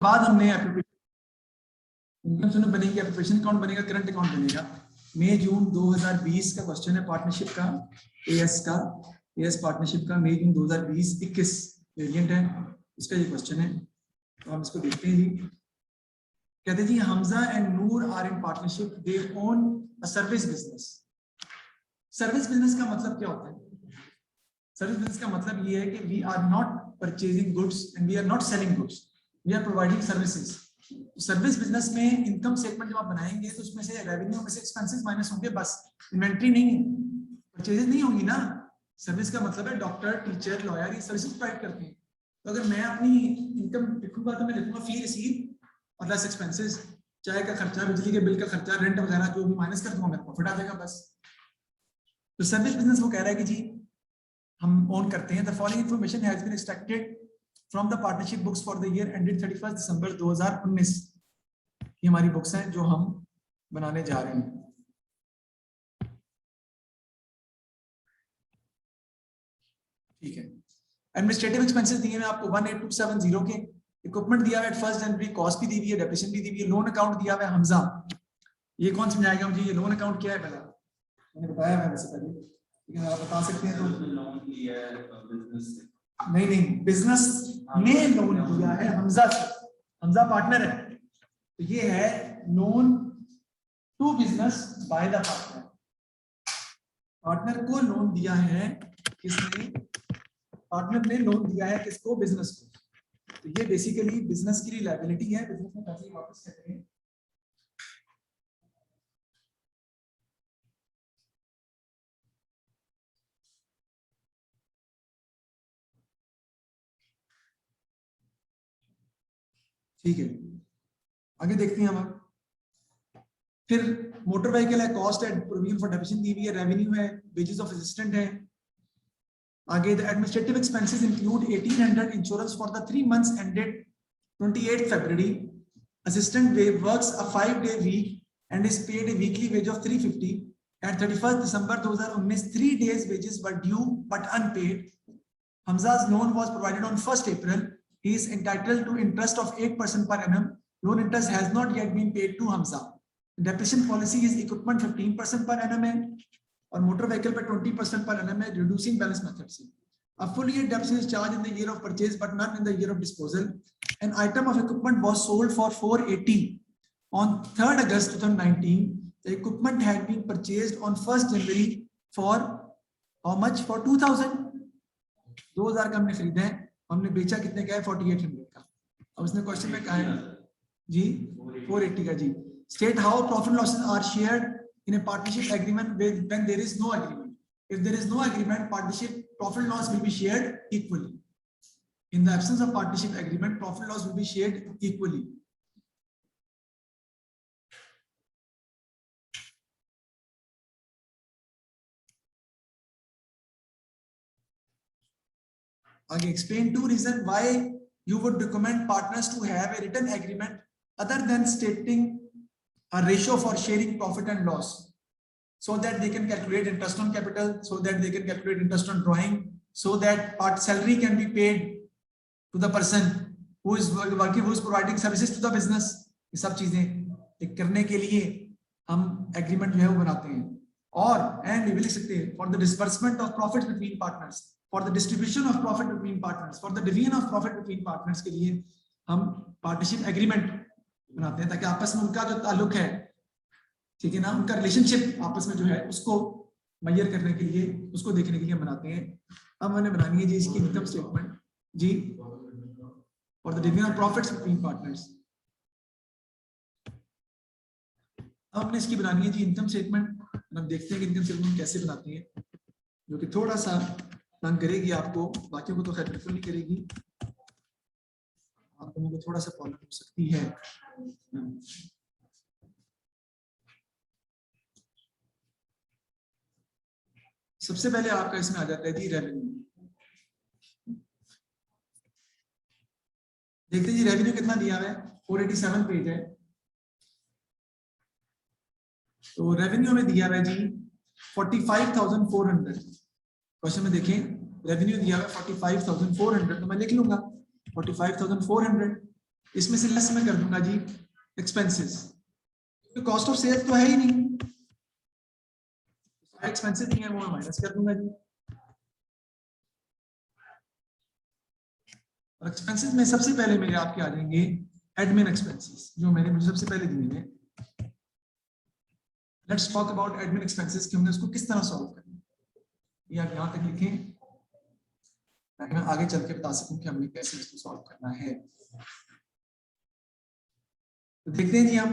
बाद हमने income statement बनेगी, एप्रोप्रिएशन अकाउंट बनेगा, करंट अकाउंट बनेगा। मई जून 2020 का क्वेश्चन है पार्टनरशिप का, एएस पार्टनरशिप का मई जून 2020-21 वेरिएंट है, इसका ये क्वेश्चन है। तो हम इसको देखते हैं जी। कहते हैं जी Hamza and Noor are in partnership, they own a service business. Service business का मतलब क्या होता है? सर्विस बिजनेस का मतलब ये है कि we are not purchasing goods and we are not selling goods, we are providing services. Service business में इनकम स्टेटमेंट जब आप बनाएंगे तो उसमें से रेवेन्यू में से एक्सपेंसेस माइनस होंगे, बस इन्वेंट्री नहीं है, परचेजेस नहीं होंगी ना। सर्विस का मतलब है डॉक्टर, टीचर, लॉयर, ये सर्विसेज प्रोवाइड करते हैं। तो अगर मैं अपनी इनकम लिखूंगा तो मैं लिखूंगा फी रिसीव और लेस एक्सपेंसेस, चाय का खर्चा, बिजली के बिल का खर्चा, रेंट वगैरह जो भी माइनस कर दूंगा, मेरा प्रॉफिट आ जाएगा बस। तो सर्विस बिजनेस वो कह रहा है कि जी हम ओन करते हैं। The following information has been extracted from the partnership books for the year ended 31 December 2019। ये हमारी बुक्स हैं जो हम बनाने जा रहे हैं। ठीक है, एडमिनिस्ट्रेटिव एक्सपेंसेस दिए हैं आपको 18270 के, इक्विपमेंट दिया हुआ है 1 जनवरी, कॉस्ट भी दी हुई है, डेप्रिसिएशन भी दी हुई है, लोन अकाउंट दिया हुआ है हमजा। ये कौन समझाएगा मुझे, ये लोन अकाउंट क्या है? पहला मैंने बताया है वैसे पहले, लेकिन आप बता सकते हैं तो। लोन लिया है बिजनेस से? नहीं, बिजनेस ने लोन दिया है हमजा से, हमजा पार्टनर है, तो ये है loan to business by the partner. Partner को लोन दिया है किसने? पार्टनर ने लोन दिया है किसको? बिजनेस को। तो ये बेसिकली बिजनेस की लायबिलिटी है, बिजनेस में पैसे वापस करते हैं। ठीक है, आगे देखते हैं हम। फिर मोटर व्हीकल है, कॉस्ट है, प्रोविजन फॉर डेप्रिसिएशन दी हुई है, रेवेन्यू है, वेजेस ऑफ असिस्टेंट है। आगे the administrative expenses include 1800 insurance for the 3 months ended 28 February. Assistant works a 5-day week and is paid a weekly wage of 350. At 31st December 2019, 3 days wages were due but unpaid. Hamza's loan was provided on 1st April. He is entitled to interest of 8% per annum. Loan interest has not yet been paid to Hamza. Depreciation policy is equipment 15% per annum है और motor vehicle पे 20% per annum है, reducing balance method से. A full year depreciation is charged in the year of purchase but not in the year of disposal. An item of equipment was sold for 480 on 3rd August 2019. The equipment had been purchased on 1st January for how much? For 2000. 2000 का हमने खरीदा है, हमने बेचा कितने का है? 4800 का। अब इसने क्वेश्चन में कहा है जी 480 का जी। State how profit and losses are shared in a partnership agreement when there is no agreement. If there is no agreement, partnership profit and loss will be shared equally. In the absence of partnership agreement, profit and loss will be shared equally. Again, explain 2 reasons why you would recommend partners to have a written agreement other than stating a ratio for sharing profit and loss, so that they can calculate interest on capital, so that they can calculate interest on drawing, so that part salary can be paid to the person who is working, who is providing services to the business. ये सब चीजें करने के लिए हम agreement जो है वो बनाते हैं। और एंड ये भी लिख सकते हैं for the disbursement of profit between partners, for the distribution of profit between partners, for the division of profit between partners के लिए हम पार्टनरशिप एग्रीमेंट बनाते हैं, ताकि आपस में उनका जो ताल्लुक है, ठीक है ना, उनका रिलेशनशिप आपस में जो है उसको मेजर करने के लिए, उसको देखने के लिए बनाते हैं। अब मैंने बनानी है जी इसकी इनकम स्टेटमेंट जी for the division of profits between partners. अब हमने इसकी बनानी है जी इनकम स्टेटमेंट। हम देखते हैं कि इनकम स्टेटमेंट कैसे बनाते हैं, जो कि थोड़ा सा तंग करेगी आपको, बाकियों को तो खैर बिल्कुल नहीं करेगी, आप लोगों को थोड़ा सा प्रॉब्लम हो सकती है। सबसे पहले आपका इसमें आ जाता है जी रेवेन्यू। देखते हैं जी रेवेन्यू कितना दिया हुआ है, 487 पेज है। तो रेवेन्यू में दिया हुआ है जी 45,400। क्वेश्चन में देखें रेवेन्यू दिया हुआ है 45,400, तो मैं लिख लूंगा 45,400 इसमें से लेस मैं कर दूंगा जी एक्सपेंसेस, तो कॉस्ट ऑफ सेल्स तो है ही नहीं, एक्सपेंसेस नहीं है वो मैं माइनस कर दूंगा जी। और एक्सपेंसेस में सबसे पहले मेरे आपके आ जाएंगे एडमिन एक्सपेंसेस, जो मैंने मुझे सबसे पहले दिए हैं। Let's talk about admin expenses कि हमने उसको किस तरह सॉल्व करना है, ये आप यहां तक लिखें ताकि मैं आगे चल के बता सकूं कि हमने कैसे इसको सॉल्व करना है। तो देखते हैं जी हम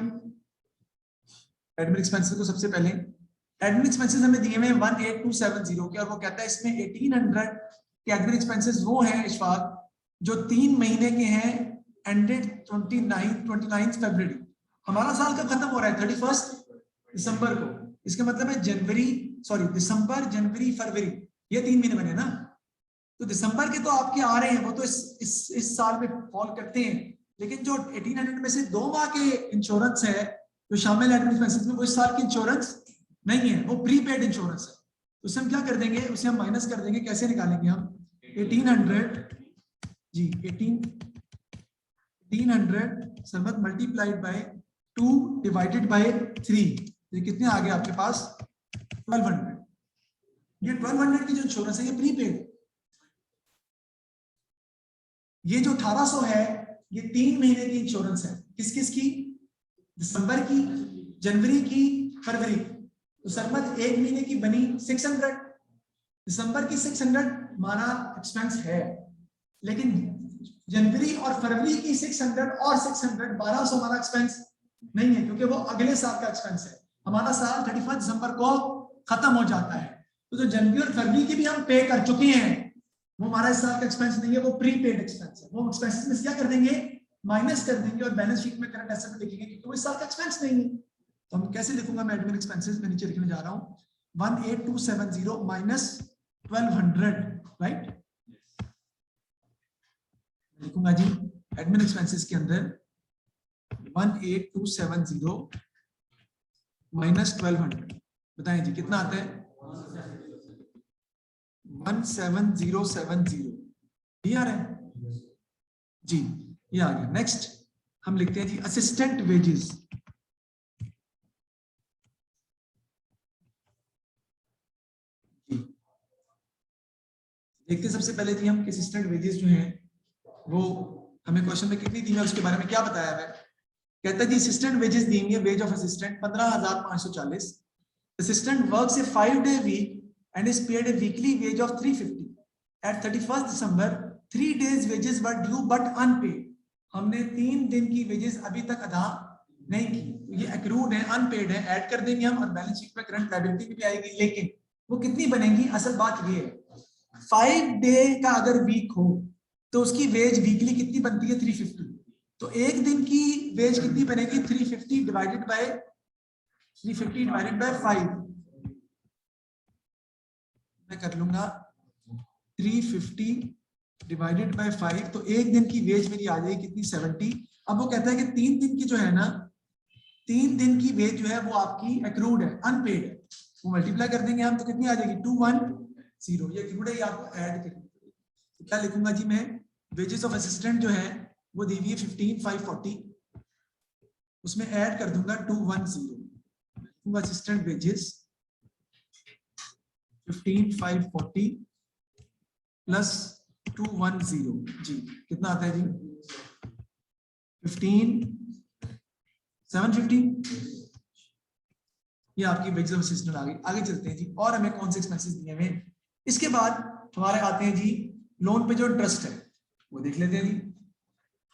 एडमिन एक्सपेंसेस को। सबसे पहले एडमिन एक्सपेंसेस हमें दिए हुए 18270 के, और वो कहता है इसमें 1800 के एडमिन एक्सपेंसेस वो हैं इशफाक जो 3 महीने के हैं एंडेड 29 फरवरी। हमारा साल कब खत्म हो रहा है? 31 दिसंबर को। इसका मतलब है दिसंबर जनवरी फरवरी, ये 3 महीने बने ना। तो दिसंबर के तो आपके आ रहे हैं, वो तो इस साल में फॉल करते हैं, लेकिन जो 1800 में से 2 माह के इंश्योरेंस है जो शामिल है एडमिन एक्सपेंसेस में, वो इस साल की इंश्योरेंस नहीं है, वो प्रीपेड इंश्योरेंस है। तो उसे हम क्या कर देंगे, उसे हम माइनस कर देंगे। कैसे निकालेंगे हम? 1800 जी 1800 सरमत मल्टीप्लाइड बाय 2 डिवाइडेड बाय 3, ये कितने आ गए आपके पास? 1200। ये 1200 की जो इंश्योरेंस है ये प्रीपेड। ये जो 1800 है ये 3 महीने की इंश्योरेंस है। किस किस की? दिसंबर की, जनवरी की, फरवरी। तो सरमत 1 महीने की बनी 600, दिसंबर की 600 हमारा एक्सपेंस है, लेकिन जनवरी और फरवरी की 600 और 600 1200 हमारा एक्सपेंस नहीं है, क्योंकि वो अगले साल का एक्सपेंस है। हमारा साल 31 दिसंबर को खत्म हो जाता है। तो जो जनवरी और फरवरी की भी हम पे कर चुके हैं, वो हमारा इस साल का एक्सपेंस नहीं है, वो प्रीपेड एक्सपेंस है। वो एक्सपेंसेस में क्या कर देंगे? माइनस कर देंगे और बैलेंस शीट में करंट एसेट में लिखेंगे, क्योंकि वो इस साल का एक्सपेंस नहीं है। तो हम कैसे लिखूंगा मैं एडमिन एक्सपेंसेस में? नीचे लिखने जा रहा हूं 18270 माइनस 1200, राइट। लिखूंगा जी एडमिन एक्सपेंसेस के अंदर 18270 माइनस 1200, बताएं जी कितना आता है? 17070। ये आ रहा है जी, ये आ गया। नेक्स्ट हम लिखते हैं जी असिस्टेंट वेजेस। देखते हैं सबसे पहले जी हम असिस्टेंट वेजेस जो हैं वो हमें क्वेश्चन में कितनी दी है, उसके बारे में क्या बताया है। कहता है जी असिस्टेंट वेजेस दी है, wage of assistant 15,540। Assistant works a 5-day week and is paid a weekly wage of 350. At 31st December, 3 days wages were due but unpaid. हमने 3 दिन की वेजेस अभी तक अदा नहीं की, ये एक्रूड है, अनपेड है। ऐड कर देंगे हम और बैलेंस शीट में करंट लायबिलिटी भी आएगी, लेकिन वो कितनी बनेगी? असल बात ये है 5 डे का अगर वीक हो तो उसकी वेज वीकली कितनी बनती है? 350। तो एक दिन की वेज कितनी बनेगी? 350 डिवाइडेड बाय 5। मैं कर लूंगा 350 डिवाइडेड बाय 5, तो एक दिन की वेज मेरी आ जाएगी कितनी? 70। अब वो कहता है कि 3 दिन की जो है ना, 3 दिन की वेज जो है वो आपकी एक्रूड है, अनपेड है। वो मल्टीप्लाई कर देंगे हम तो कितनी आ जाएगी? 210। ये एक्रूड है, ये आपको ऐड करेंगे। तो क्या लिखूंगा जी मैं? वेजेस ऑफ असिस्टेंट जो है वो दी हुई है 15,540, उसमें ऐड कर दूंगा 210। असिस्टेंट वेजेस 15,540 प्लस 210 जी कितना आता है जी? 15,750। ये आपकी वेजेस ऑफ असिस्टेंट आ गई। आगे चलते हैं जी, और हमें कौन से एक्सपेंसेस दिए हुए हैं। इसके बाद हमारे आते हैं जी लोन पे जो इंटरेस्ट है वो देख लेते हैं जी।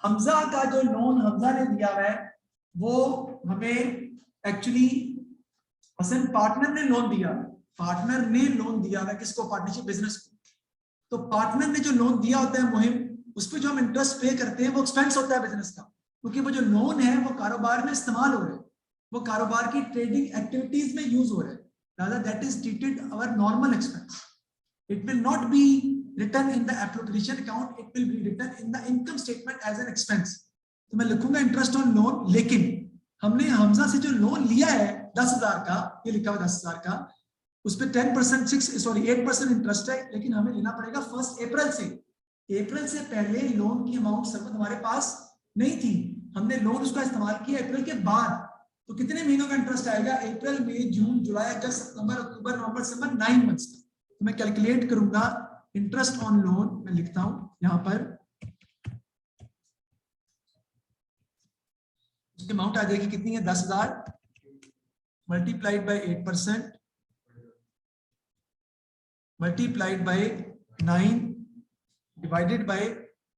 हमजा का जो लोन हमजा ने दिया हुआ है वो हमें एक्चुअली हसन पार्टनर ने लोन दिया, पार्टनर ने लोन दिया है किसको? पार्टनरशिप बिजनेस को। तो पार्टनर ने जो लोन दिया होता है मुहिम, उस पर जो हम इंटरेस्ट पे करते हैं वो एक्सपेंस होता है बिजनेस का, क्योंकि वो जो लोन है वो कारोबार में इस्तेमाल हो रहा है, वो कारोबार की ट्रेडिंग एक्टिविटीज में यूज हो रहा है, rather that is treated our normal expense. It will not be written in the appropriation account, it will be written in the income statement as an expense. तो मैं लिखूंगा इंटरेस्ट ऑन लोन, लेकिन हमने हमजा से जो लोन लिया है 10,000 का, ये लिखा हुआ 10,000 का, उस पर 8% इंटरेस्ट है, लेकिन हमें लेना पड़ेगा 1 अप्रैल से। अप्रैल से पहले लोन की अमाउंट सब हमारे पास नहीं थी, हमने लोन उसका इस्तेमाल किया अप्रैल के बाद, तो कितने महीनों का इंटरेस्ट आएगा? अप्रैल, मई, जून, जुलाई, अगस्त, सितंबर, अक्टूबर, नवंबर, दिसंबर, 9 मंथ्स का। तो मैं कैलकुलेट करूंगा इंटरेस्ट ऑन लोन, मैं लिखता हूं यहां पर, उसकी अमाउंट आ जाएगी कितनी है? 10,000 multiplied by 8% multiplied by 9 divided by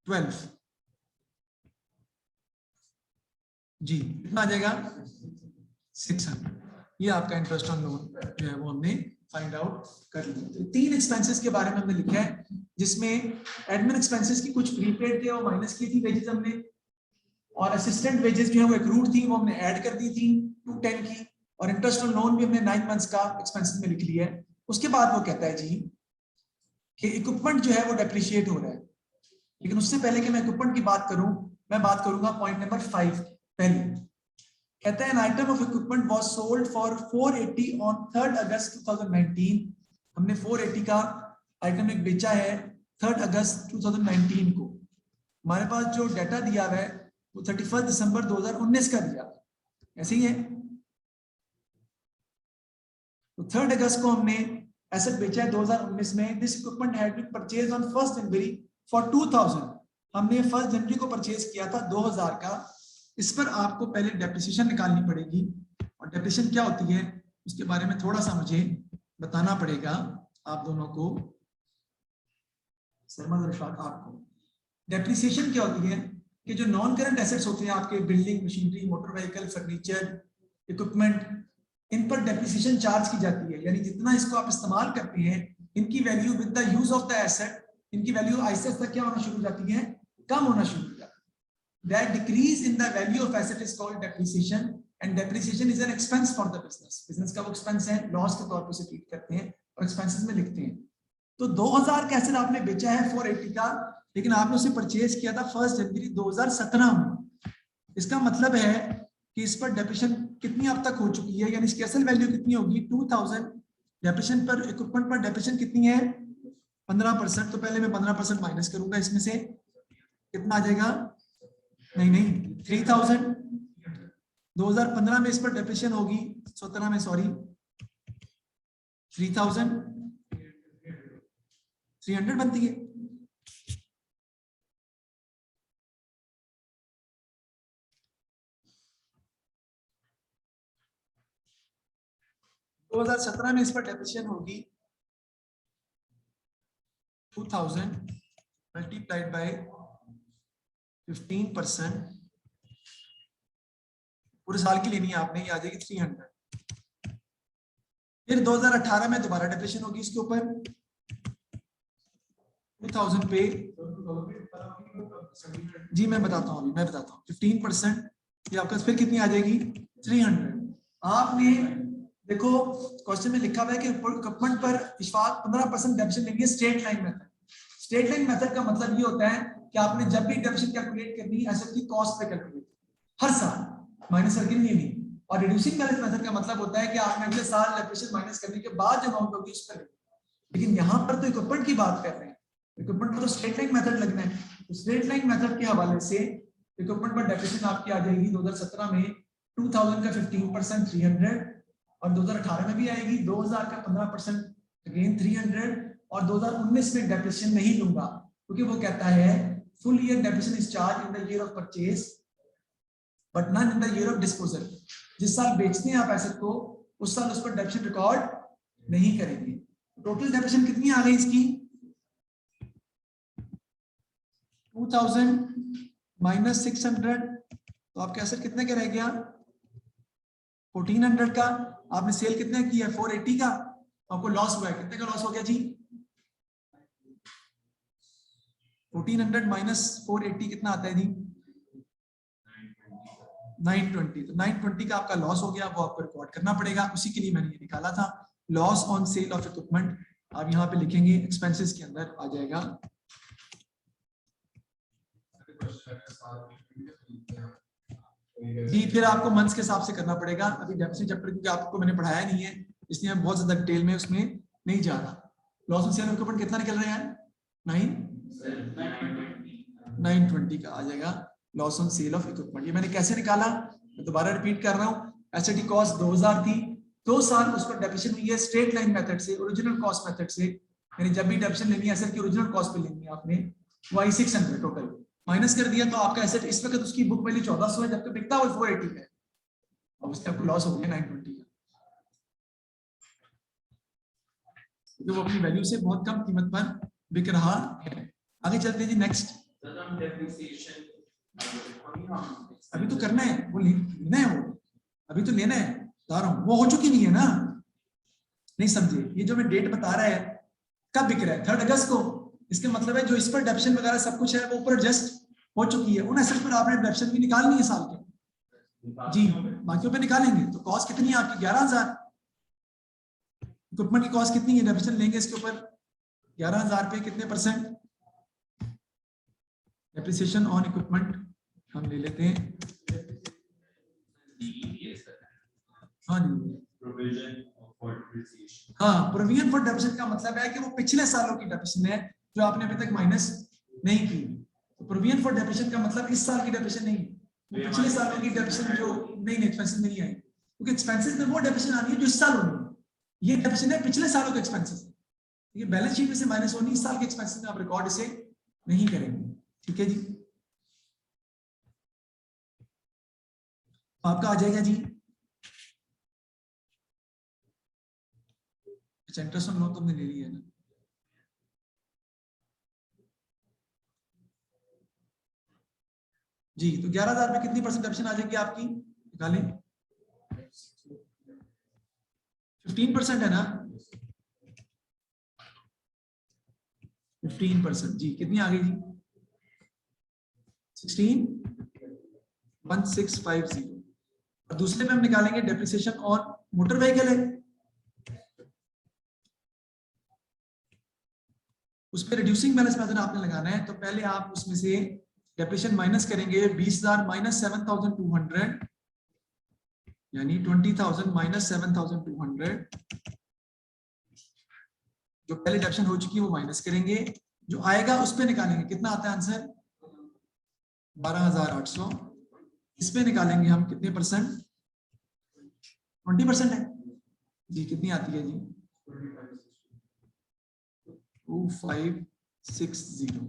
12 जी, कितना आ जाएगा? 600। ये आपका इंटरेस्ट ऑन लोन जो है वो हमने फाइंड आउट कर लिया। तो 3 एक्सपेंसेस के बारे में हमने लिखा है, जिसमें एडमिन एक्सपेंसेस की कुछ प्रीपेड थे वो माइनस की थी वेजेस हमने, और असिस्टेंट वेजेस जो है वो एक्रूड थी वो हमने ऐड कर दी थी 210 की, और इंटरेस्ट ऑन लोन भी हमने 9 मंथ्स का एक्सपेंसेस में लिख लिया है। उसके बाद वो कहता है जी कि इक्विपमेंट जो है वो डेप्रिशिएट हो रहा है, लेकिन उससे पहले कि मैं इक्विपमेंट की बात करूं, मैं बात करूंगा पॉइंट नंबर 5। पहले कहता है, an item of equipment was sold for 480 on 3 अगस्त 2019। हमने 480 का आइटम एक बेचा है 3 अगस्त 2019 को। हमारे पास जो डाटा दिया हुआ है वो 31 दिसंबर 2019 का दिया, ऐसे ही है। तो 3 अगस्त को हमने एसेट बेचा है 2019 में। This equipment had been purchased on 1 January for 2000। हमने 1 जनवरी को परचेज किया था 2000 का। इस पर आपको पहले डेप्रिसिएशन निकालनी पड़ेगी, और डेप्रिसिएशन क्या होती है उसके बारे में थोड़ा सा मुझे बताना पड़ेगा आप दोनों को। आपको डेप्रिसिएशन क्या होती है कि जो नॉन करंट एसेट्स होते हैं आपके, building, machinery, motor vehicle, furniture, equipment, इन पर डेप्रिसिएशन चार्ज की जाती है। यानी जितना इसको आप इस्तेमाल करते हैं, इनकी value with the use of the asset, इनकी वैल्यू आहिस्ते आहिस्ते क्या होना शुरू हो जाती है? कम होना शुरू हो जाती है। That decrease in the value of asset is called depreciation, and depreciation is an expense for the business. Business का वो expense है, loss के तौर पर उसे treat करते हैं और expenses में लिखते हैं। तो 2000 का एसेट आपने बेचा है 480 का, लेकिन आपने उसे परचेज किया था 1 जनवरी 2017 में। इसका मतलब है कि इस पर डेप्रिसिएशन कितनी अब तक हो चुकी है, यानी इसकी असल वैल्यू कितनी होगी? 2000। डेप्रिसिएशन पर, इक्विपमेंट पर डेप्रिसिएशन कितनी है? 15%। तो पहले मैं 15% माइनस करूंगा, इसमें से कितना आ जाएगा? नहीं 3000। 2015 में इस पर डेप्रिसिएशन होगी, 17 में सॉरी 300 बनती है। तो 2017 में इस पर डेप्रिसिएशन होगी 2000 मल्टीप्लाइड बाय 15%, पूरे साल की लेनी है आपने, ये आ जाएगी 300। फिर 2018 में दोबारा डेप्रिसिएशन होगी इसके ऊपर 2000 पे। जी मैं बताता हूँ, अभी मैं बताता हूँ। 15% ये आपका फिर कितनी आ जाएगी? 300। आपने देखो क्वेश्चन में लिखा हुआ है कि इक्विपमेंट पर इशफाक 15% डेप्रिसिएशन लेंगे straight line method. Straight line method का मतलब ये होता है कि आपने जब भी डेप्रिसिएशन कैलकुलेट करनी है एसेट की कॉस्ट पे कैलकुलेट हर साल, माइनस करके नहीं। और रिड्यूसिंग बैलेंस मेथड का मतलब होता है कि आपने अगले साल डेप्रिसिएशन माइनस करने के बाद जो अमाउंट होगी उस पर। लेकिन यहाँ पर तो इक्विपमेंट की बात कर रहे हैं, इक्विपमेंट पर तो स्ट्रेट लाइन मेथड लगना है। तो स्ट्रेट लाइन मेथड के हवाले से इक्विपमेंट पर डेप्रिसिएशन आपकी आ जाएगी 2017 में 2000 का 15% 300, और 2018 में भी आएगी 2000 का 15% अगेन 300, और 2019 में डेप्रिसिएशन नहीं लूंगा क्योंकि वो कहता है full year depreciation is charge in the year of purchase but not in the year of disposal. जिस साल बेचते हैं आप एसेट को उस साल उस पर डेप्रिसिएशन रिकॉर्ड नहीं करेंगे। टोटल डेप्रिसिएशन कितनी आ गई इसकी? 2000 माइनस 600, तो आपका एसेट कितने का रह गया? 1400 का। आपने सेल कितने की है? 480 का। आपको लॉस हुआ है, कितने का लॉस हो गया जी? 1400 माइनस 480 कितना आता है जी? 920। तो 920 का आपका लॉस हो गया, वो आपको रिकॉर्ड करना पड़ेगा। उसी के लिए मैंने ये निकाला था, loss on sale of equipment. आप यहाँ पे लिखेंगे एक्सपेंसेस के अंदर आ जाएगा। जी फिर आपको मंथ्स के हिसाब से करना पड़ेगा। अभी डेफिसिट चैप्टर क्योंकि आपको मैंने पढ़ाया नहीं है इसलिए मैं बहुत ज्यादा डिटेल में उसमें नहीं जा रहा। Loss on sale of equipment कितना निकल रहा है? 920 का आ जाएगा loss on sale of equipment. ये मैंने कैसे निकाला, मैं दोबारा रिपीट कर रहा हूँ। एसेट की कॉस्ट 2000 थी, 2 साल उस पर डेप्रिसिएशन हुई है स्ट्रेट लाइन मेथड से, ओरिजिनल कॉस्ट मेथड से। यानी जब भी डेप्रिसिएशन लेनी है एसेट की ओरिजिनल कॉस्ट पे लेनी है आपने, वो आई 600 टोटल माइनस कर दिया, तो आपका एसेट इस वक्त उसकी बुक वैल्यू 1400 है, जबकि बिकता वो 480 है। अब उससे आपको लॉस हो गया 920 का, तो वो अपनी वैल्यू से बहुत कम कीमत पर बिक रहा है। आगे चलते हैं जी नेक्स्ट। अभी तो करना है, वो लेना है, वो अभी तो लेना है, बता रहा हूँ, वो हो चुकी नहीं है ना, नहीं समझे। ये जो मैं डेट बता रहा है कब बिक रहा है, 3 अगस्त को। इसका मतलब है जो इस पर डेप्शन वगैरह सब कुछ है वो ऊपर एडजस्ट हो चुकी है, उन एसेट्स पर आपने डेप्शन भी निकालनी है साल के जी, बाकियों पे निकालेंगे। तो कॉस्ट कितनी है आपकी 11,000। इक्विपमेंट की कॉस्ट कितनी है, डेप्शन लेंगे इसके ऊपर 11,000 पे कितने परसेंट डेप्रिसिएशन ऑन इक्विपमेंट हम ले लेते हैं। हाँ जी, हाँ, प्रोविजन फॉर डेप्रिसिएशन का मतलब है कि वो पिछले सालों की डेप्रिसिएशन है जो आपने अभी तक माइनस नहीं की। तो प्रोविजन फॉर डेप्रिसिएशन का मतलब इस साल की डेप्रिसिएशन नहीं, वो पिछले सालों की डेप्रिसिएशन जो नहीं एक्सपेंसेस नहीं आई, क्योंकि एक्सपेंसेस में वो डेप्रिसिएशन आनी है जो इस साल होनी है, ये डेप्रिसिएशन है पिछले सालों के एक्सपेंसेस। ये बैलेंस शीट में से माइनस होनी, इस साल के एक्सपेंसेस में आप रिकॉर्ड इसे नहीं करेंगे। ठीक है जी, आपका आ जाएगा जी। अच्छा, इंटरेस्ट ऑन लोन तुमने ले लिया है ना। जी, तो 11,000 में कितनी परसेंट डेप्रिसिएशन आ जाएगी आपकी, निकालें। 15% है ना, 15% जी, कितनी आ गई जी, 16,1650। और दूसरे में हम निकालेंगे डेप्रिसिएशन ऑन मोटर व्हीकल है, उस पर रिड्यूसिंग बैलेंस मेथड आपने लगाना है। तो पहले आप उसमें से डेप्रिसिएशन माइनस करेंगे 20,000 माइनस 7,200, यानी 20,000 माइनस 7,200। जो पहले डेप्रिसिएशन हो चुकी है वो माइनस करेंगे, जो आएगा उस पे निकालेंगे। कितना आता है आंसर, 12,800। इस पे निकालेंगे हम कितने परसेंट, 20% है जी, कितनी आती है जी, 2560।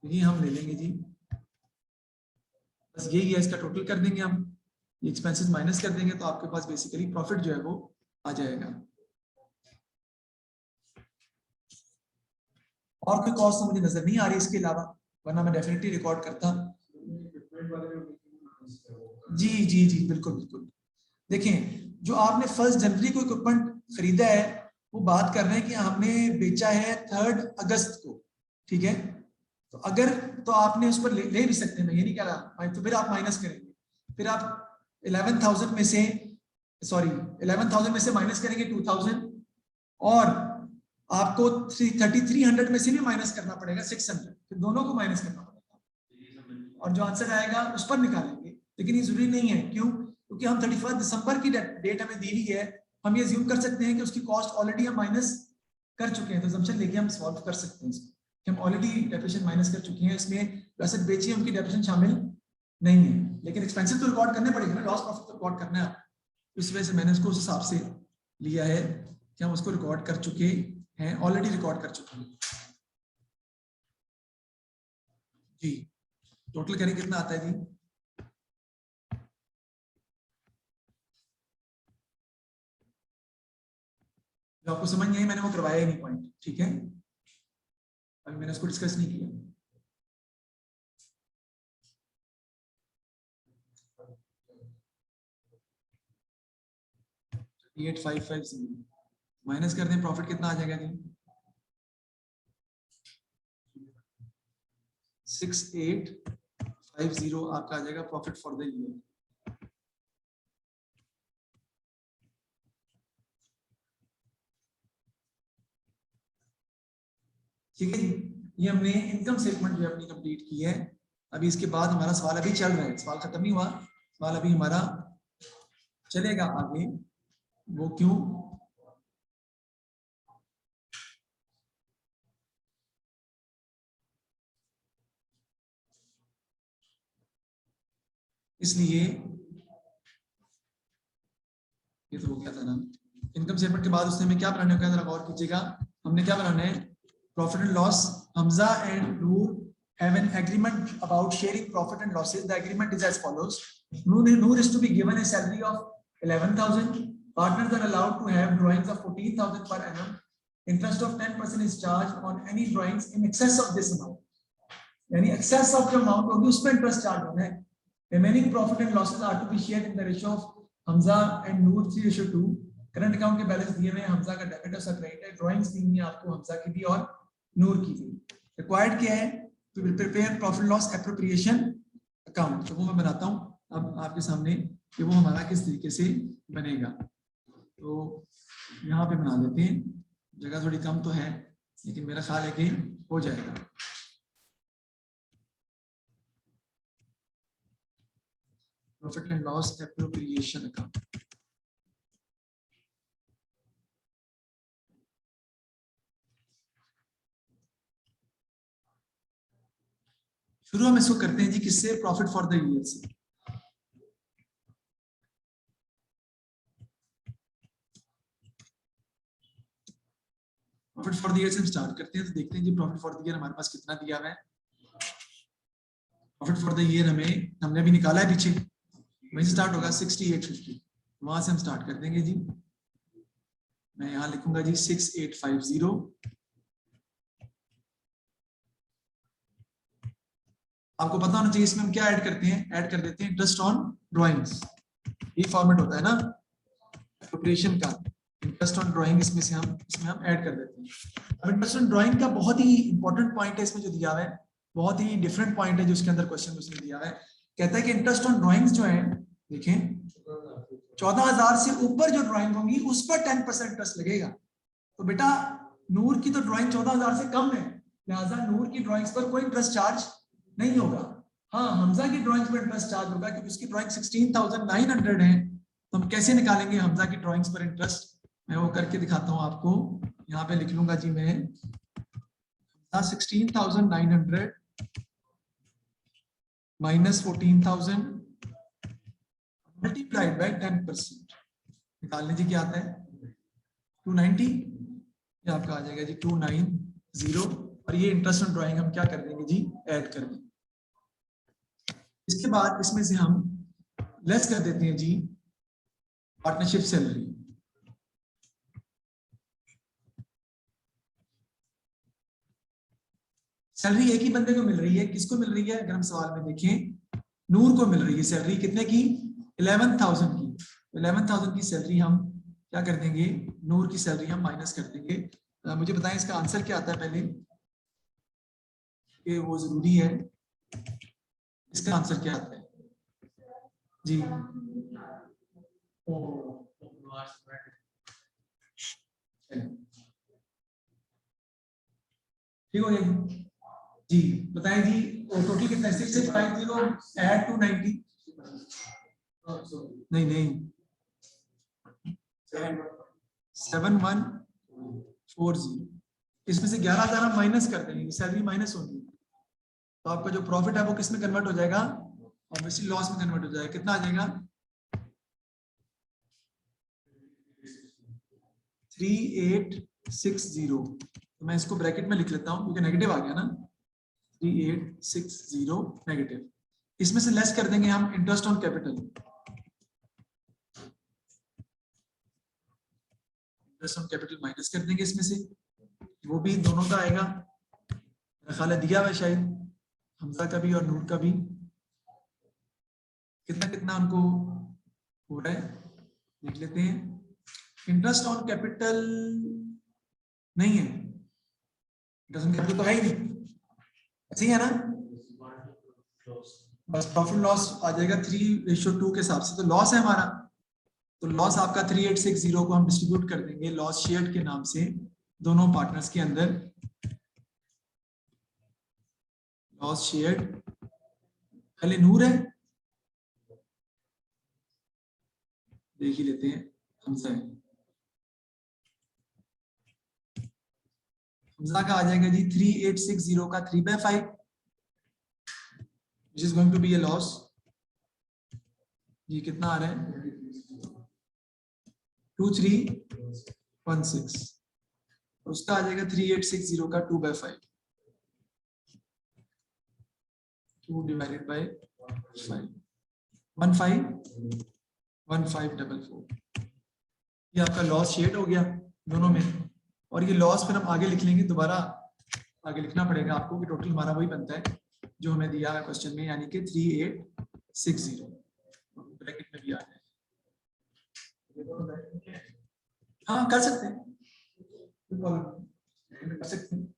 ये हम ले लेंगे जी, बस यही है, इसका टोटल कर देंगे हम, ये एक्सपेंसेस माइनस कर देंगे, तो आपके पास बेसिकली प्रॉफिट जो है वो आ जाएगा। और कोई कॉस्ट तो मुझे नजर नहीं आ रही इसके अलावा, वरना मैं डेफिनेटली रिकॉर्ड करता। जी जी जी, बिल्कुल बिल्कुल। देखें, जो आपने 1 जनवरी को इक्विपमेंट खरीदा है, वो बात कर रहे हैं कि हमने बेचा है 3 अगस्त को, ठीक है। तो अगर, तो आपने उस पर ले भी सकते हैं, मैं ये नहीं कह रहा, तो फिर आप माइनस करेंगे, फिर आप 11,000 में से, सॉरी 11,000 में से माइनस करेंगे 2,000, और आपको 3,300 में से भी माइनस करना पड़ेगा 600, फिर दोनों को माइनस करना पड़ेगा, और जो आंसर आएगा उस पर निकालेंगे। लेकिन ये जरूरी नहीं है, क्यों, क्योंकि हम 31 दिसंबर की डेट हमें दी हुई है, हम ये ज्यूम कर सकते हैं कि उसकी कॉस्ट ऑलरेडी हम माइनस कर चुके हैं, तो जम्पशन लेके हम सॉल्व कर सकते हैं इसको, कि हम ऑलरेडी डेप्रिसिएशन माइनस कर चुके हैं, इसमें एसेट बेची है उनकी डेप्रिसिएशन शामिल नहीं है, लेकिन एक्सपेंसेस तो रिकॉर्ड करने पड़ेंगे ना, लॉस प्रॉफिट तो रिकॉर्ड करना है। इस वजह से मैंने उसको उस हिसाब से लिया है कि हम उसको रिकॉर्ड कर चुके हैं, ऑलरेडी रिकॉर्ड कर चुके हैं जी। टोटल करें कितना आता है जी, जो आपको समझ नहीं आई मैंने वो करवाया ही नहीं पॉइंट, ठीक है, अभी मैंने उसको डिस्कस नहीं किया। 8550 माइनस कर दें, प्रॉफिट कितना आ जाएगा जी, 6850 आपका आ जाएगा प्रॉफिट फॉर द ईयर। ठीक है जी, ये हमने इनकम स्टेटमेंट जो है अपनी कंप्लीट की है। अभी इसके बाद हमारा सवाल अभी चल रहा है, सवाल खत्म नहीं हुआ, सवाल अभी हमारा चलेगा आगे। वो क्यों, इसलिए ये तो हो गया था ना। इनकम स्टेटमेंट के बाद उसने हमें क्या बनाने का, जरा गौर कीजिएगा, हमने क्या बनाना है, profit and loss. Hamza and Noor have an agreement about sharing profit and losses. The agreement is as follows. Noor is to be given a salary of 11,000. Partners are allowed to have drawings of 14,000 per annum. Interest of 10% is charged on any drawings in excess of this amount. यानी excess of the amount होगी उसमें interest charge होना है. Remaining profit and losses are to be shared in the ratio of Hamza and Noor 3:2. Current account के balance दिए हुए हैं, हमजा का डेबिट और क्रेडिट है, ड्राइंग्स दी हुई हैं आपको हमजा की भी और नूर की भी. रिक्वायर्ड क्या है, to prepare profit loss appropriation account. तो वो मैं बनाता हूँ अब आपके सामने कि वो हमारा किस तरीके से बनेगा. तो यहाँ पे बना लेते हैं, जगह थोड़ी कम तो है लेकिन मेरा ख्याल है कि हो जाएगा. Profit and loss appropriation account. शुरू हम इसको करते हैं जी किससे, प्रॉफिट फॉर द ईयर से. प्रॉफिट फॉर द ईयर से हम स्टार्ट करते हैं. तो देखते हैं जी प्रॉफिट फॉर द ईयर हमारे पास कितना दिया हुआ है. प्रॉफिट फॉर द ईयर हमने अभी निकाला है पीछे, वहीं से स्टार्ट होगा 6850. वहां से हम स्टार्ट कर देंगे जी. मैं यहाँ लिखूंगा जी 6850. आपको पता होना चाहिए इसमें हम क्या ऐड करते हैं, ऐड कर देते हैं इंटरेस्ट ऑन ड्राइंग्स. ये फॉर्मेट होता है ना एप्रोप्रिएशन का, इंटरेस्ट ऑन ड्राइंग इसमें हम ऐड कर देते हैं. अब इंटरेस्ट ऑन ड्राइंग का बहुत ही इंपॉर्टेंट पॉइंट है इसमें जो दिया हुआ है, बहुत ही डिफरेंट पॉइंट है जो इसके अंदर क्वेश्चन उसने दिया हुआ है. कहता है कि इंटरेस्ट ऑन ड्राइंग्स जो है, देखें 14,000 से ऊपर जो ड्राइंग होंगी उस पर 10% इंटरेस्ट लगेगा. तो बेटा नूर की तो ड्राइंग 14,000 से कम है, लिहाजा नूर की ड्राइंग्स पर कोई इंटरेस्ट चार्ज नहीं होगा. हाँ, हमजा की ड्राइंग्स पर इंटरेस्ट चार्ज होगा क्योंकि उसकी ड्राइंग 16,900 है. तो हम कैसे निकालेंगे हमजा की ड्राइंग्स पर इंटरेस्ट, मैं वो करके दिखाता हूँ आपको. यहाँ पे लिख लूंगा जी मैं 16,900 माइनस 14,000 मल्टीप्लाइड बाय 10%. निकाल लीजिए क्या आता है 290. ये आपका आ जाएगा जी 290. और ये इंटरेस्ट ऑन ड्राइंग हम क्या कर देंगे जी, ऐड कर देंगे. इसके बाद इसमें से हम लेस कर देते हैं जी पार्टनरशिप सैलरी. सैलरी एक ही बंदे को मिल रही है, किसको मिल रही है, अगर हम सवाल में देखें नूर को मिल रही है सैलरी. कितने की, 11,000 की. 11,000 की सैलरी हम क्या कर देंगे, नूर की सैलरी हम माइनस कर देंगे. मुझे बताएं इसका आंसर क्या आता है पहले, कि वो जरूरी है. इसका आंसर क्या आता है जी, ठीक हो गया जी. बताएं जी टोटल कितना है, 6650 ऐड 290. नहीं 7140. इसमें से 11,000 हम माइनस कर देंगे, सैलरी माइनस होगी. तो आपका जो प्रॉफिट है वो किस में कन्वर्ट हो जाएगा, ऑब्वियसली लॉस में कन्वर्ट हो जाएगा. कितना आ जाएगा 3860. तो मैं इसको ब्रैकेट में लिख लेता हूं क्योंकि नेगेटिव आ गया ना, 3860 नेगेटिव. इसमें से लेस कर देंगे हम interest on capital. Interest on capital minus कर देंगे इसमें से, वो भी दोनों का आएगा. मेरा ख्याल है दिया हुआ शायद हमजा का भी और नूर का भी. कितना कितना उनको हो रहा है देख लेते हैं. इंटरेस्ट ऑन कैपिटल नहीं है, इंटरेस्ट ऑन कैपिटल तो है ही नहीं, ऐसे ही है ना. बस प्रॉफिट लॉस आ जाएगा 3:2 के हिसाब से. तो लॉस है हमारा, तो लॉस आपका 3860 को हम डिस्ट्रीब्यूट कर देंगे लॉस शेयर्ड के नाम से दोनों पार्टनर्स के अंदर. लॉस शेयर्ड पहले नूर है, देख ही लेते हैं हमजा है. हमजा का आ जाएगा जी 3860 का 3/5 which is going to be a loss. जी कितना आ रहा है 2316, उसका आ जाएगा 3860 का 2/5, 2 डिवाइडेड बाय 5, 1544। ये आपका लॉस शेड हो गया दोनों में, और ये लॉस फिर हम आगे लिख लेंगे, दोबारा आगे लिखना पड़ेगा आपको कि टोटल हमारा वही बनता है जो हमें दिया है क्वेश्चन में, यानी कि 3860 ब्रैकेट में भी आ जाए। हाँ कर सकते हैं, कर सकते हैं।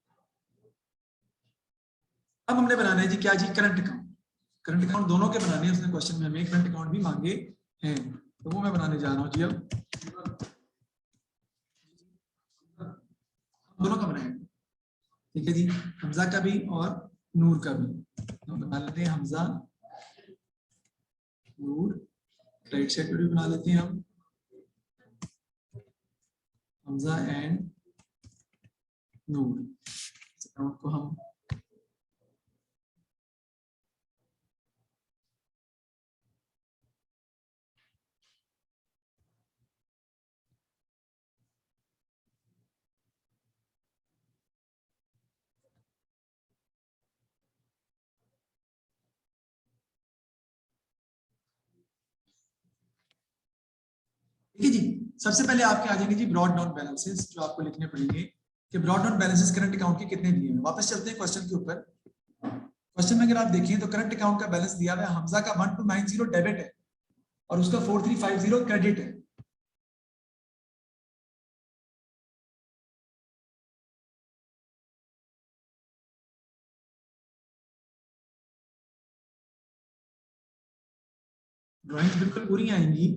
अब हमने बनाना है जी क्या जी, करंट अकाउंट। करंट अकाउंट दोनों के बनाने हैं, उसने क्वेश्चन में हमें करंट अकाउंट भी मांगे हैं, तो वो मैं बनाने जा रहा हूँ जी। अब दोनों का बनाएंगे, ठीक है जी, हमजा का भी और नूर का भी। तो बना लेते हैं हमजा नूर, राइट साइड पर भी बना लेते हैं हम हमजा एंड नूर। अकाउंट को हम ठीक है जी। सबसे पहले आपके आ जाएंगे जी ब्रॉड डाउन बैलेंसेस, जो आपको लिखने पड़ेंगे कि brought down balances current account के कितने दिए हैं। वापस चलते हैं क्वेश्चन के ऊपर। क्वेश्चन में अगर आप देखें तो करंट अकाउंट का बैलेंस दिया हुआ है, हमजा का 1290 डेबिट है और उसका 4350 क्रेडिट है। ड्राइंग्स बिल्कुल पूरी आएंगी।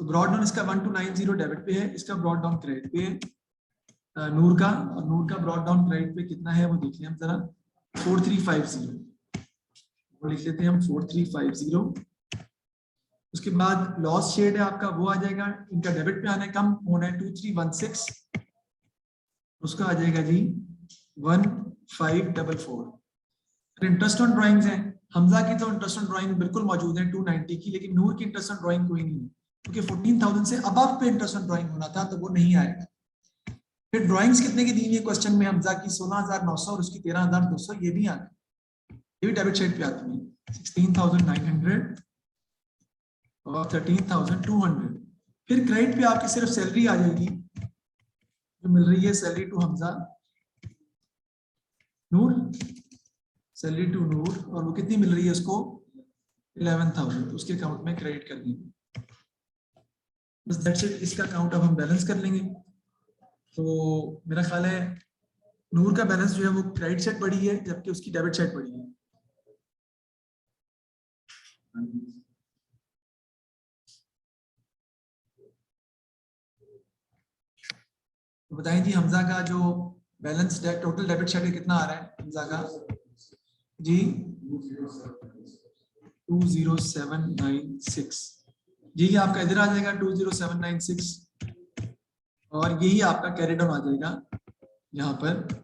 तो ब्रॉड डाउन इसका 1290 डेबिट पे है, इसका ब्रॉड डाउन क्रेडिट पे है नूर का, और नूर का ब्रॉड डाउन क्रेडिट पे कितना है वो देख लें हम जरा, 4350, वो लिख लेते हैं हम 4350। उसके बाद लॉस शेड है आपका, वो आ जाएगा, इनका डेबिट पे आना है, कम होना है 2316, उसका आ जाएगा जी 1544। इंटरेस्ट ऑन ड्राइंग्स है, हमजा की तो इंटरेस्ट ऑन ड्राइंग बिल्कुल मौजूद है 290 की, लेकिन नूर की इंटरेस्ट ऑन ड्राइंग कोई नहीं है, क्योंकि 14,000 से अबव पे इंटरेस्ट ऑन ड्राइंग होना था, तो वो नहीं आएगा। फिर ड्राइंग्स कितने की दी हुई है क्वेश्चन में, हमजा की 16,900 और उसकी 13,200, ये भी आती है, ये भी डेबिट साइड पे आती है, 16,900 और 13,200। फिर क्रेडिट पे आपकी सिर्फ सैलरी आ जाएगी, जो मिल रही है salary to Hamza Noor, salary to Noor, और वो कितनी मिल रही है उसको 11,000, उसके अकाउंट में क्रेडिट कर देंगे। बस दैट्स इट, इसका अकाउंट अब हम बैलेंस कर लेंगे। तो मेरा ख्याल है नूर का बैलेंस जो है वो क्रेडिट साइड बढ़ी है, जबकि उसकी डेबिट साइड बढ़ी है। तो बताएं जी हमजा का जो बैलेंस टोटल डेबिट साइड कितना आ रहा है हमजा का जी 20796 जी, ये आपका इधर आ जाएगा 20796, और यही आपका कैरी डाउन आ जाएगा यहाँ पर,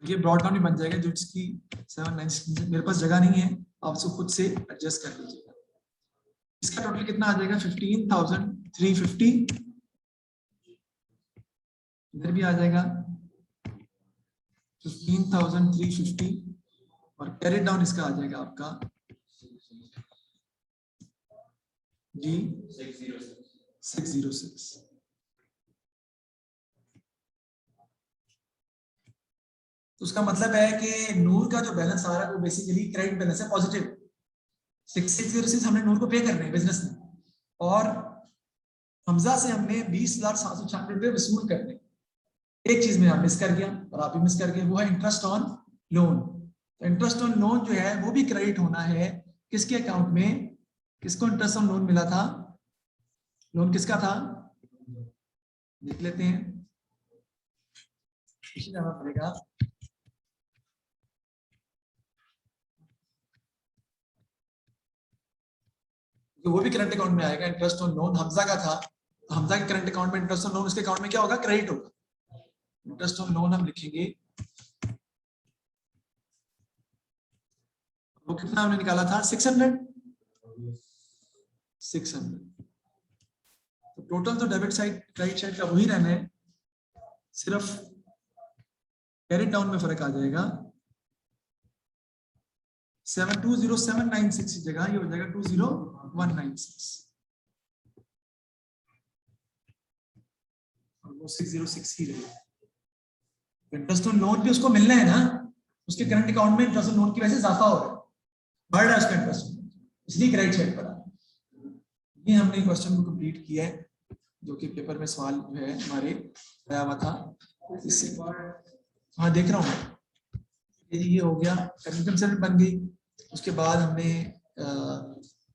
ये ब्रॉड डाउन ही बन जाएगा, जो इसकी 796, मेरे पास जगह नहीं है, आप इसको खुद से एडजस्ट कर लीजिएगा। इसका टोटल कितना आ जाएगा 15,350, इधर भी आ जाएगा 15,350, और कैरी डाउन इसका आ जाएगा आपका जी 606। तो उसका मतलब है कि नूर का जो बैलेंस आ रहा है वो बेसिकली क्रेडिट बैलेंस है, पॉजिटिव 606 हमने नूर को पे करने हैं बिजनेस में, और हमजा से हमने 20,796 रुपए वसूल करने। एक चीज में आप मिस कर गया और आप भी मिस कर गए, वो है इंटरेस्ट ऑन लोन। तो इंटरेस्ट ऑन लोन जो है वो भी क्रेडिट होना है किसके अकाउंट में, किसको इंटरेस्ट ऑन लोन मिला था, लोन किसका था देख लेते हैं, इसी जाना पड़ेगा। तो वो भी करंट अकाउंट में आएगा, इंटरेस्ट ऑन लोन हमजा का था, तो हमजा के करंट अकाउंट में इंटरेस्ट ऑन लोन, उसके अकाउंट में क्या होगा क्रेडिट होगा। इंटरेस्ट ऑन लोन हम लिखेंगे, वो कितना हमने निकाला था 600, 600। तो टोटल तो डेबिट साइड क्रेडिट साइड का वही रहना है, सिर्फ कैरेट डाउन में फर्क आ जाएगा। 720796 की जगह ये हो जाएगा 20196 और वो 606 ही रहेगा। इंटरेस्ट ऑन लोन भी उसको मिलना है ना, उसके करंट अकाउंट में इंटरेस्ट ऑन लोन की वजह से इजाफा हो रहा है, बढ़ रहा है उसका इंटरेस्ट, इसलिए क्रेडिट साइड पर आ रहा है। ये हमने क्वेश्चन को कंप्लीट किया है, जो कि पेपर में सवाल जो है हमारे आया हुआ था इससे। हाँ देख रहा हूँ, ये हो गया, कंसेंट बन गई। उसके बाद हमने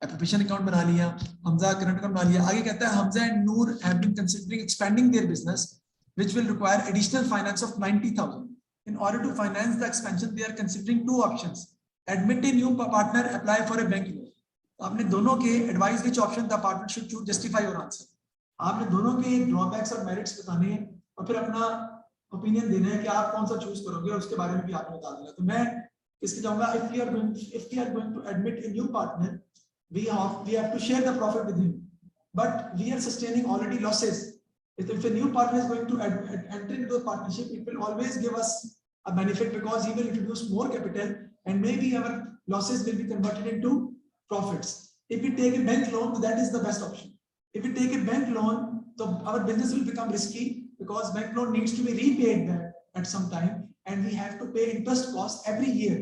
एप्लीकेशन अकाउंट बना लिया, हमजा करंट अकाउंट बना लिया। आगे कहता है Hamza and Noor have been considering expanding their business which will require additional finance of 90,000. In order to finance the expansion, they are considering two options: admit a new partner, apply for a bank loan. आपने दोनों के advice which option the partner should choose, justify your answer. आपने दोनों के drawbacks और merits बताने हैं और फिर अपना ओपिनियन देना है कि आप कौन सा चूज करोगे और उसके बारे में भी आपने बता देना। तो मैं इसके जाऊंगा, if we are going to admit a new partner, we have to share the profit with him, but we are sustaining already losses. If a new partner is going to enter into a partnership, it will always give us a benefit because he will introduce more capital and maybe our losses will be converted into profits. If we take a bank loan, that is the best option. If we take a bank loan, so our business will become risky because bank loan needs to be repaid back at some time and we have to pay interest cost every year.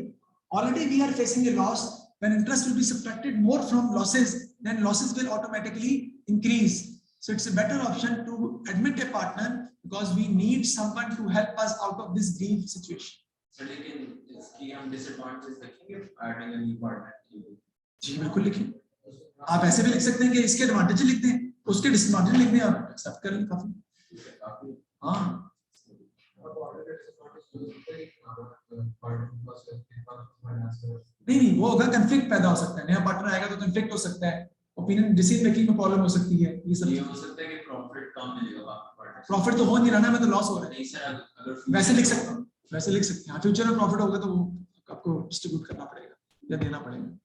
Already we are facing a loss. When interest will be subtracted more from losses, then losses will automatically increase. So it's a better option to admit a partner because we need someone to help us out of this grave situation. So लेकिन इसकी हम disadvantages देखेंगे adding a new partner. जी बिल्कुल लिखिए, आप ऐसे भी लिख सकते हैं कि इसके एडवांटेज लिख दें, उसके डिसएडवांटेज लिख दें, आप एक्सेप्ट कर लें, काफी। हाँ नहीं वो होगा, कंफ्लिक्ट पैदा हो सकता है, नया पार्टनर आएगा तो कंफ्लिक्ट हो सकता है, ओपिनियन डिसीजन मेकिंग में प्रॉब्लम हो सकती है, ये सब हो सकता है कि प्रॉफिट कम मिलेगा, प्रॉफिट तो हो नहीं रहा ना, मैं तो लॉस हो रहा है। नहीं सर, अगर वैसे लिख सकता हूँ, वैसे लिख सकते हैं, फ्यूचर में प्रॉफिट होगा तो वो आपको डिस्ट्रीब्यूट करना पड़ेगा या देना पड़ेगा।